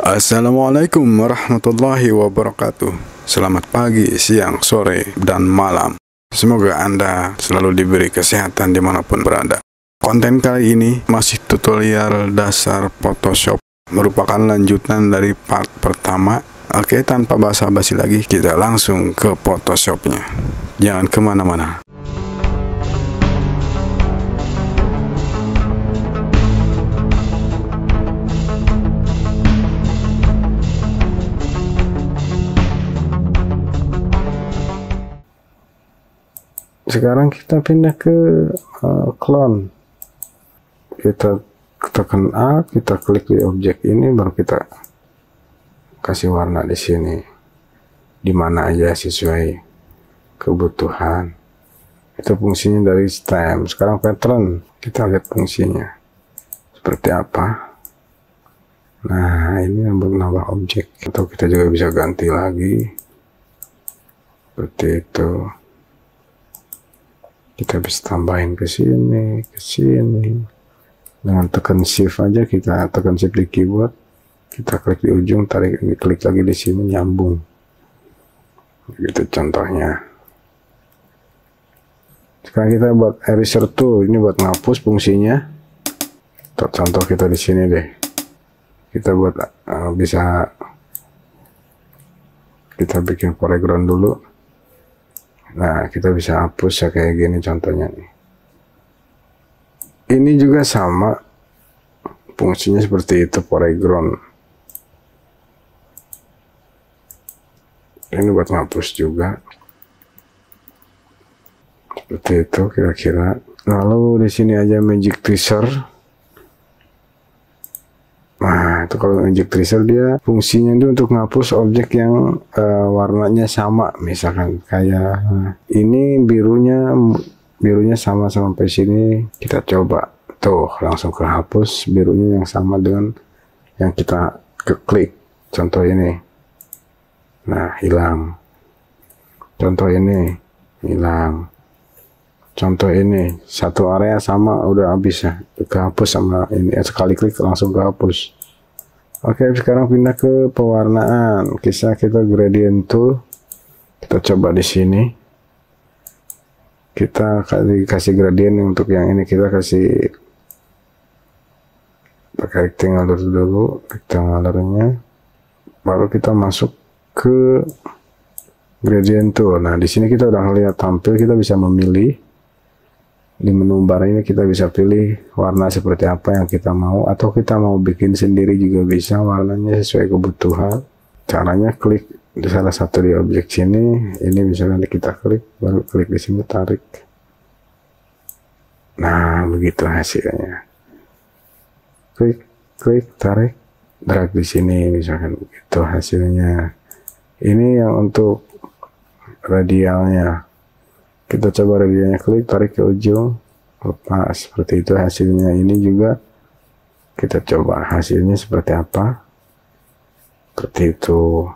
Assalamualaikum warahmatullahi wabarakatuh. Selamat pagi, siang, sore, dan malam. Semoga Anda selalu diberi kesehatan dimanapun berada. Konten kali ini masih tutorial dasar Photoshop, merupakan lanjutan dari part pertama. Oke, tanpa basa-basi lagi, kita langsung ke Photoshopnya. Jangan kemana-mana. Sekarang kita pindah ke clone. Kita tekan Alt, kita klik di objek ini, baru kita kasih warna di sini, di mana aja sesuai kebutuhan. Itu fungsinya dari stem. Sekarang pattern, kita lihat fungsinya seperti apa. Nah, ini untuk nambah objek, atau kita juga bisa ganti lagi seperti itu. Kita bisa tambahin ke sini, dengan tekan shift aja. Kita tekan shift di keyboard, kita klik di ujung, tarik, klik lagi di sini, nyambung. Gitu contohnya. Sekarang kita buat eraser tool, ini buat ngapus fungsinya. Contoh kita di sini deh. Kita buat bisa kita bikin foreground dulu. Nah, kita bisa hapus ya kayak gini contohnya nih. Ini juga sama fungsinya seperti itu, foreground. Ini buat ngapus juga. Seperti itu kira-kira. Lalu di sini aja magic tracer. Nah, itu kalau magic tracer dia fungsinya itu untuk ngapus objek yang warnanya sama, misalkan kayak ini birunya sama sampai sini. Kita coba tuh langsung kehapus birunya yang sama dengan yang kita klik. Contoh ini, nah hilang. Contoh ini hilang. Contoh ini satu area sama, udah habis ya, kehapus sama ini, sekali klik langsung kehapus. Oke, sekarang pindah ke pewarnaan. Kita gradient tool, kita coba di sini. Kita kasih gradient untuk yang ini, kita kasih pakai rectangle dulu, rectangle-nya, baru kita masuk ke gradient tool. Nah, di sini kita udah lihat tampil, kita bisa memilih. Di menu bar ini kita bisa pilih warna seperti apa yang kita mau, atau kita mau bikin sendiri juga bisa warnanya sesuai kebutuhan. Caranya klik di salah satu di objek sini, ini misalnya kita klik, baru klik di sini, tarik. Nah, begitu hasilnya. Klik, tarik, drag di sini, misalkan begitu hasilnya. Ini yang untuk radialnya. Kita coba radialnya, klik, tarik ke ujung, lepas, seperti itu hasilnya. Ini juga kita coba hasilnya seperti apa, seperti itu.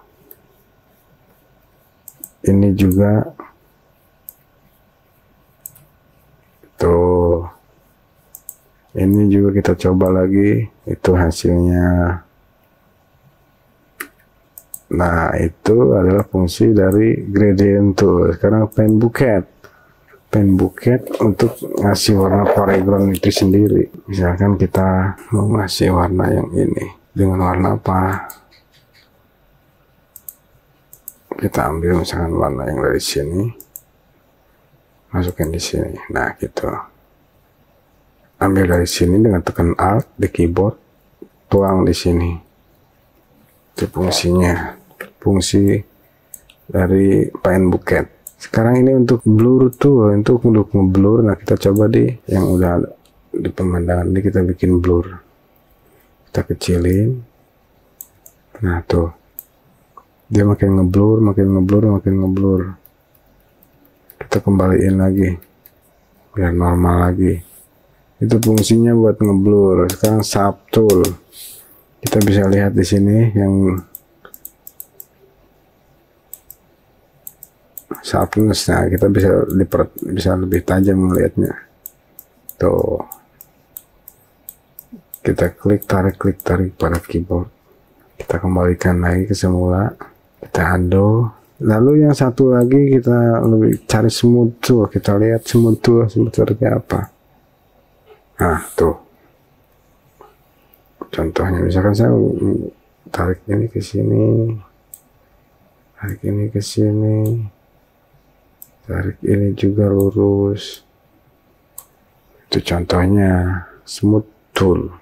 Ini juga tuh, ini juga kita coba lagi, itu hasilnya. Nah, itu adalah fungsi dari gradient tool. Sekarang pen bucket untuk ngasih warna foreground itu sendiri. Misalkan kita mau ngasih warna yang ini dengan warna apa, kita ambil misalkan warna yang dari sini, masukin di sini. Nah, gitu, ambil dari sini dengan tekan Alt di keyboard, tuang di sini. Itu fungsinya, fungsi dari pen bucket. Sekarang ini untuk blur tuh, untuk ngeblur. Nah, kita coba di yang udah di pemandangan ini, kita bikin blur, kita kecilin. Nah, tuh dia makin ngeblur. Kita kembaliin lagi biar normal lagi. Itu fungsinya buat ngeblur. Sekarang sharp tool, kita bisa lihat di sini yang sharpness. Nah, kita bisa lebih tajam melihatnya. Tuh, kita klik tarik pada keyboard, Kita kembalikan lagi ke semula, kita undo. Lalu yang satu lagi kita lebih cari smooth tool, kita lihat smooth tool seperti apa. Nah tuh contohnya, misalkan saya tarik ini ke sini, tarik ini ke sini, tarik ini juga lurus. Itu contohnya smooth tool.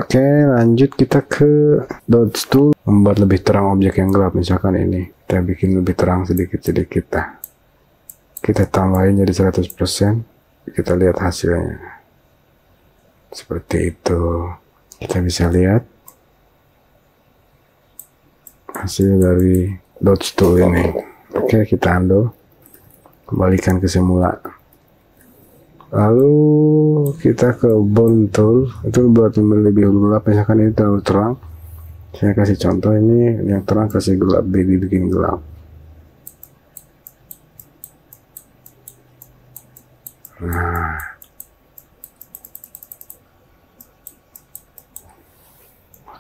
Oke, lanjut kita ke dodge tool, membuat lebih terang objek yang gelap. Misalkan ini kita bikin lebih terang sedikit-sedikit dah. Kita tambahin jadi 100%, kita lihat hasilnya seperti itu. Kita bisa lihat hasil dari dodge tool ini. Oke, kita undo, kembalikan ke semula. Lalu kita ke bone tool, itu buat lebih gelap. Misalkan ini terlalu terang, saya kasih contoh ini yang terang, kasih gelap, dibikin gelap. Nah,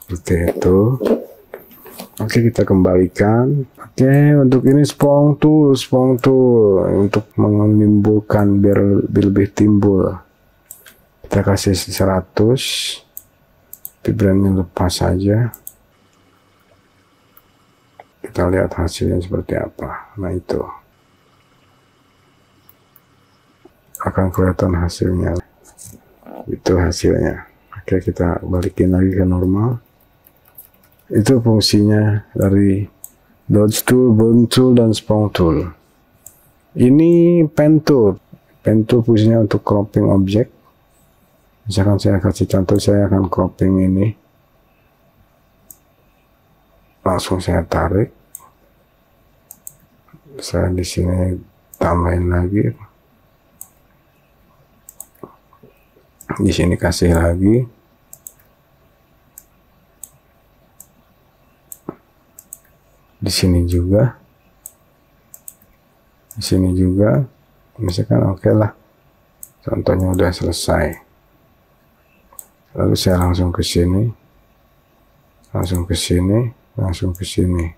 seperti itu. Oke, kita kembalikan. Oke, untuk ini spawn tool untuk menimbulkan biar lebih timbul. Kita kasih 100, vibranya lepas saja. Kita lihat hasilnya seperti apa. Nah itu akan kelihatan hasilnya. Itu hasilnya. Oke, kita balikin lagi ke normal. Itu fungsinya dari dodge tool, bone tool, dan spawn tool. Ini pen tool. Pen tool fungsinya untuk cropping objek. Misalkan saya kasih contoh, saya akan cropping ini. Langsung saya tarik. Saya di sini tambahin lagi. Di sini kasih lagi. Di sini juga, di sini juga, misalkan oke lah, contohnya udah selesai. Lalu saya langsung ke sini, langsung ke sini, langsung ke sini,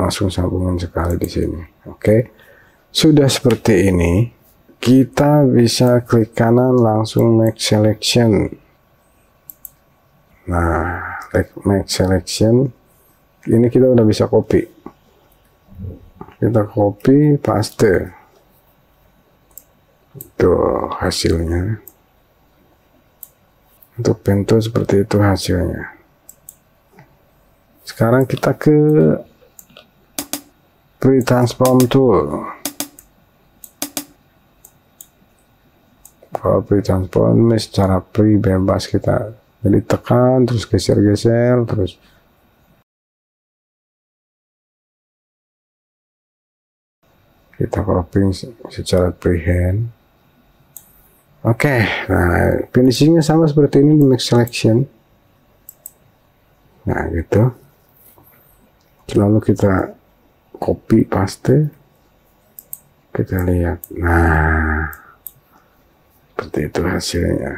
langsung sambungin sekali di sini. Oke, sudah seperti ini, kita bisa klik kanan langsung make selection. Nah, make selection. Ini kita udah bisa copy, kita copy paste, itu hasilnya. Untuk pintu seperti itu hasilnya. Sekarang kita ke pre-transform tool. Kalau pre-transform ini secara pre bebas, kita jadi tekan terus geser-geser terus. Kita cropping secara freehand. Oke, nah finishingnya sama seperti ini di make selection. Nah gitu. Lalu kita copy paste. Kita lihat. Nah, seperti itu hasilnya.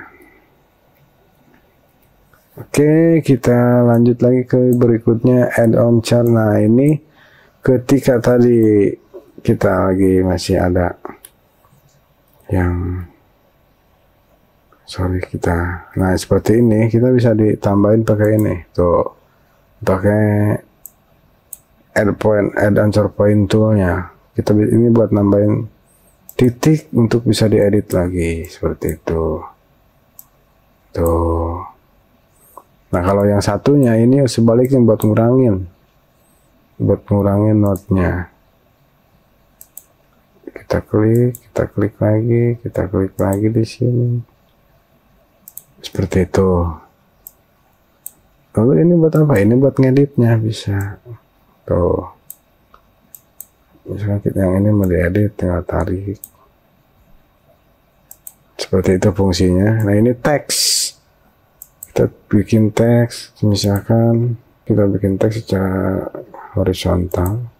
Oke, kita lanjut lagi ke berikutnya, add-on chart. Nah ini ketika tadi kita lagi masih ada yang nah seperti ini, kita bisa ditambahin pakai ini tuh, pakai add answer point toolnya. Kita ini buat nambahin titik untuk bisa diedit lagi seperti itu tuh. Nah kalau yang satunya ini sebaliknya buat ngurangin notnya. Kita klik lagi di sini. Seperti itu. Lalu ini buat apa? Ini buat ngeditnya bisa. Tuh. Misalkan kita yang ini mau diedit, tinggal tarik. Seperti itu fungsinya. Nah ini teks. Kita bikin teks. Misalkan kita bikin teks secara horizontal.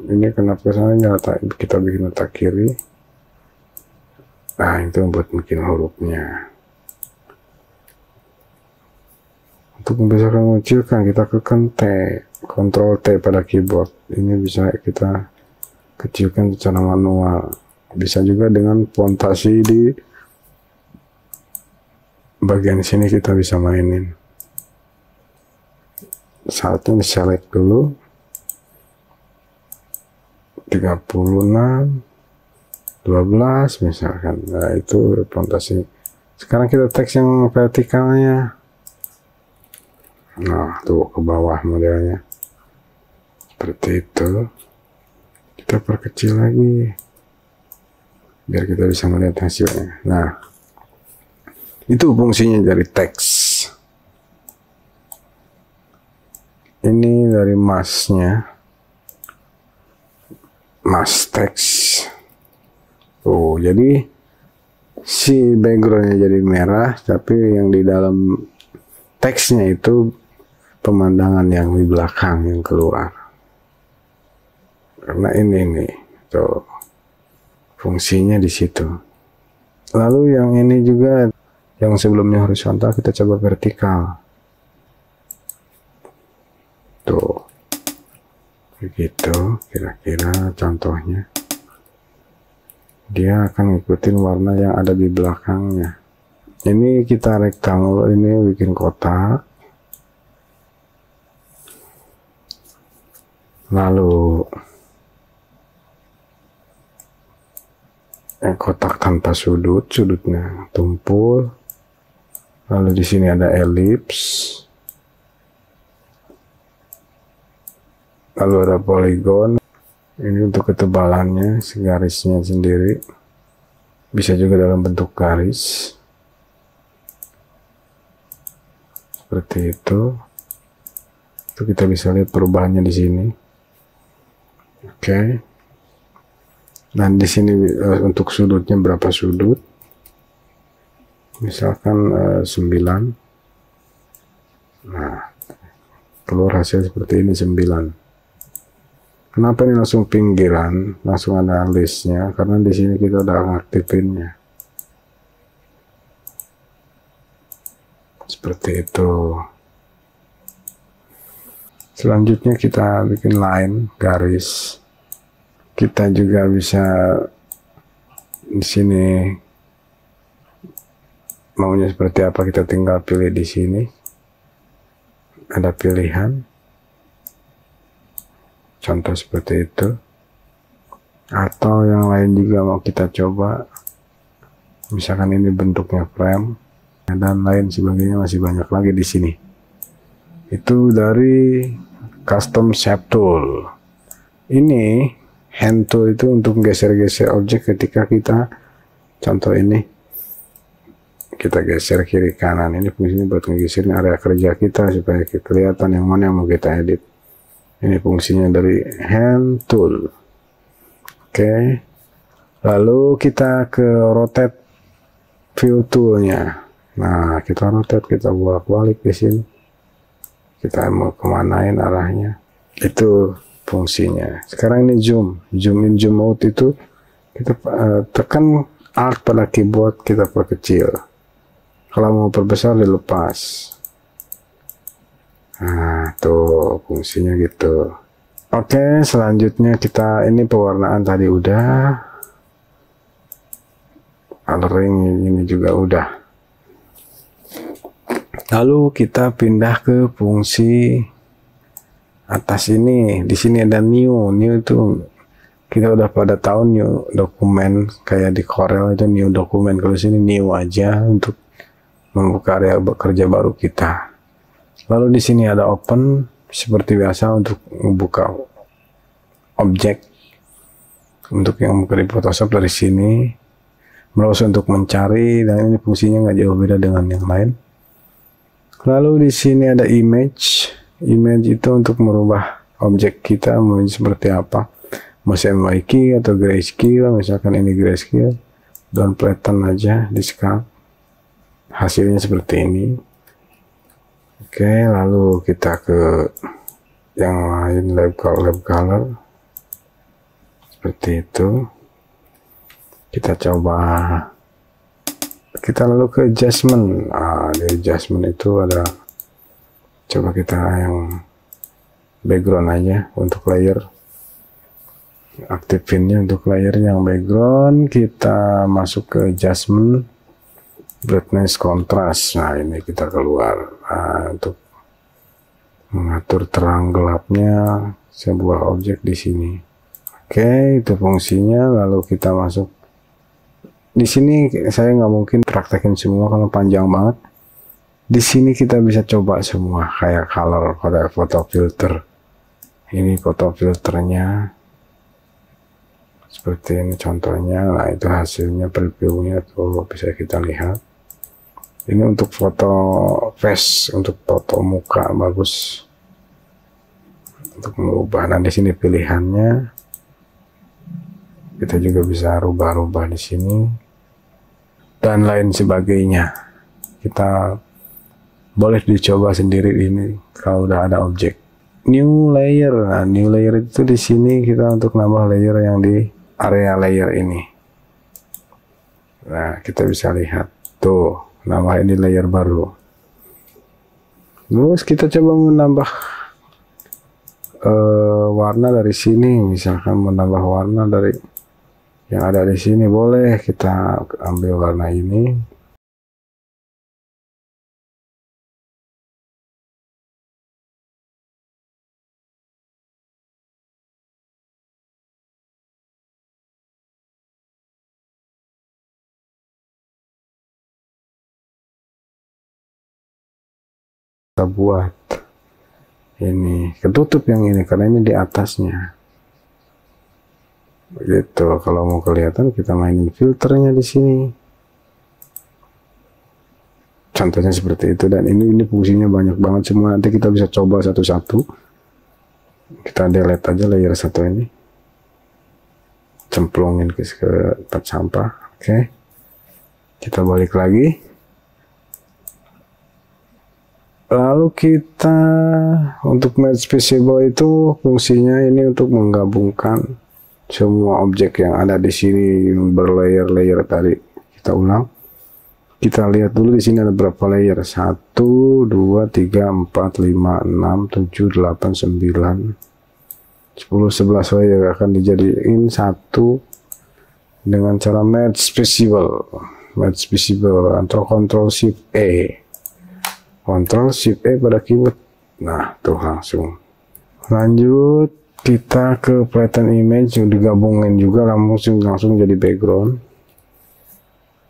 Ini kenapa sana kita bikin letak kiri. Nah, itu buat bikin hurufnya. Untuk membesarkan mengecilkan, kita tekan T, Ctrl T pada keyboard. Ini bisa kita kecilkan secara manual. Bisa juga dengan pontasi di bagian sini kita bisa mainin. Saatnya di select dulu 36 12 misalkan. Nah, itu pontasi. Sekarang kita teks yang vertikalnya. Nah, tuh ke bawah modelnya seperti itu. Kita perkecil lagi biar kita bisa melihat hasilnya. Nah, itu fungsinya dari teks. Ini dari masnya, mas teks. Oh, jadi si backgroundnya jadi merah, tapi yang di dalam teksnya itu pemandangan yang di belakang yang keluar. Karena ini nih, tuh fungsinya di situ. Lalu yang ini juga, yang sebelumnya horizontal kita coba vertikal. Tuh, begitu kira-kira contohnya. Dia akan ngikutin warna yang ada di belakangnya. Ini kita rectangle, ini bikin kotak. Lalu kotak tanpa sudut, sudutnya tumpul. Lalu di sini ada elips. Lalu ada poligon. Ini untuk ketebalannya, garisnya sendiri. Bisa juga dalam bentuk garis. Seperti itu. Itu kita bisa lihat perubahannya di sini. Oke. Dan di sini untuk sudutnya berapa sudut? Misalkan 9. Nah, keluar hasil seperti ini 9. Kenapa ini langsung pinggiran, langsung ada listnya? Karena di sini kita udah ngaktifinnya. Seperti itu. Selanjutnya kita bikin line, garis. Kita juga bisa di sini maunya seperti apa, kita tinggal pilih di sini. Ada pilihan. Contoh seperti itu. Atau yang lain juga mau kita coba. Misalkan ini bentuknya frame dan lain sebagainya, masih banyak lagi di sini. Itu dari custom shape tool. Ini hand tool itu untuk geser-geser objek ketika kita, contoh ini kita geser kiri kanan. Ini fungsinya buat ngegeserin area kerja kita supaya kelihatan yang mana yang mau kita edit. Ini fungsinya dari hand tool. Oke. Lalu kita ke rotate view toolnya. Nah, kita rotate, kita bolak-balik di sini. Kita mau kemanain arahnya. Itu fungsinya. Sekarang ini zoom in, zoom out itu kita tekan Alt pada keyboard, kita perkecil. Kalau mau perbesar dilepas. Nah, tuh fungsinya gitu. Oke, selanjutnya kita ini pewarnaan tadi udah. Coloring ini juga udah. Lalu kita pindah ke fungsi atas ini. Di sini ada new. New itu kita udah pada tahu new dokumen, kayak di Corel itu new dokumen. Kalau sini new aja untuk membuka area bekerja baru kita. Lalu di sini ada open seperti biasa untuk membuka objek. Untuk yang buka di Photoshop dari sini, browse untuk mencari, dan ini fungsinya nggak jauh beda dengan yang lain. Lalu di sini ada image. Image itu untuk merubah objek kita menjadi seperti apa. Mau MYK atau grayscale, misalkan ini grayscale, down flatten aja di sculpt. Hasilnya seperti ini. Oke, lalu kita ke yang lain, lab color seperti itu. Kita coba Kita lalu ke adjustment. Di adjustment itu ada, coba kita yang background aja untuk layer, aktifinnya untuk layer yang background. Kita masuk ke adjustment, brightness, contrast. Nah, ini kita keluar untuk mengatur terang gelapnya sebuah objek di sini. Oke, itu fungsinya. Lalu kita masuk di sini. Saya nggak mungkin praktekin semua karena panjang banget. Di sini kita bisa coba semua, kayak color, pada foto filter. Ini foto filternya seperti ini contohnya. Nah, itu hasilnya, previewnya tuh bisa kita lihat. Ini untuk foto face, untuk foto muka bagus. Untuk mengubah, nah di sini pilihannya. Kita juga bisa rubah-rubah di sini dan lain sebagainya. Kita boleh dicoba sendiri ini kalau udah ada objek. New layer. Nah, new layer itu di sini kita untuk nambah layer yang di area layer ini. Nah, kita bisa lihat tuh, nambah ini layer baru. Terus kita coba menambah warna dari sini, misalkan menambah warna dari yang ada di sini. Boleh kita ambil warna ini, kita buat ini ketutup yang ini karena ini di atasnya. Begitu. Kalau mau kelihatan, kita mainin filternya di sini. Contohnya seperti itu. Dan ini fungsinya banyak banget semua. Nanti kita bisa coba satu-satu. Kita delete aja layer satu ini. Cemplungin ke tempat sampah. Oke. Kita balik lagi. Lalu kita untuk match visible itu fungsinya ini untuk menggabungkan semua objek yang ada di sini berlayer-layer tadi. Kita ulang. Kita lihat dulu di sini ada berapa layer. 1, 2, 3, 4, 5, 6, 7, 8, 9, 10, 11 layer akan dijadiin satu dengan cara match visible. Match visible atau Ctrl Shift E. Ctrl Shift E pada keyboard. Nah, tuh langsung. Lanjut. Kita ke flatten image yang digabungin juga langsung jadi background.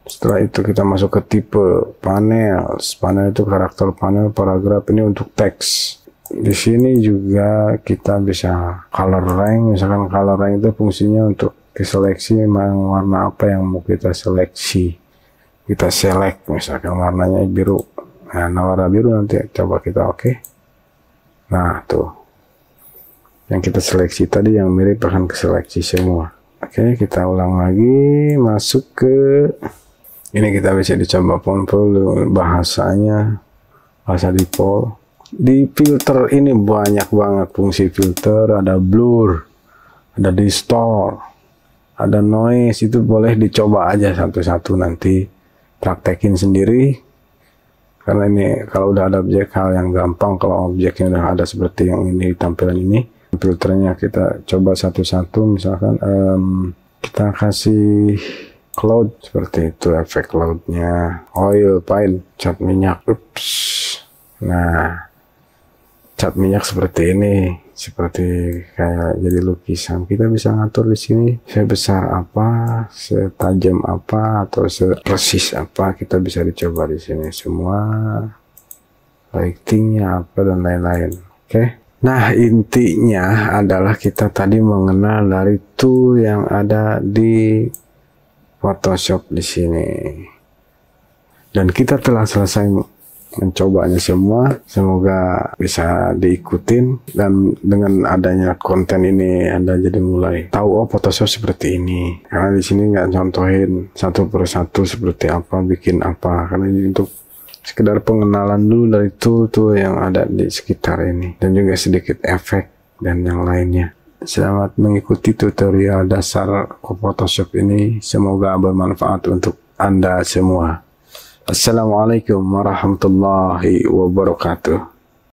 Setelah itu kita masuk ke tipe panel. Panel itu karakter panel, paragraf ini untuk teks. Di sini juga kita bisa color rank. Misalkan color rank itu fungsinya untuk seleksi warna apa yang mau kita seleksi. Kita select misalkan warnanya biru. Nah, warna biru nanti coba kita oke. Nah, tuh. Yang kita seleksi tadi yang mirip akan keseleksi semua. Oke, kita ulang lagi, masuk ke ini. Kita bisa dicoba font bahasanya, bahasa default. Di filter ini banyak banget fungsi filter, ada blur, ada distort, ada noise. Itu boleh dicoba aja satu-satu, nanti praktekin sendiri. Karena ini kalau udah ada objek hal yang gampang, kalau objeknya udah ada seperti yang ini tampilan ini. Filternya kita coba satu-satu. Misalkan kita kasih cloud seperti itu, efek cloudnya, oil, paint, cat minyak. Nah, cat minyak seperti ini, seperti kayak jadi lukisan. Kita bisa ngatur di sini sebesar apa, setajam apa, atau sepersis apa. Kita bisa dicoba di sini semua, lightingnya apa dan lain-lain. Oke. Nah, intinya adalah kita tadi mengenal dari tool yang ada di Photoshop di sini. Dan kita telah selesai mencobanya semua. Semoga bisa diikutin, dan dengan adanya konten ini Anda jadi mulai tahu, oh Photoshop seperti ini. Karena di sini nggak contohin satu persatu seperti apa, bikin apa, karena ini untuk sekedar pengenalan dulu dari tool-tool yang ada di sekitar ini, dan juga sedikit efek dan yang lainnya. Selamat mengikuti tutorial dasar Photoshop ini, semoga bermanfaat untuk Anda semua. Assalamualaikum warahmatullahi wabarakatuh.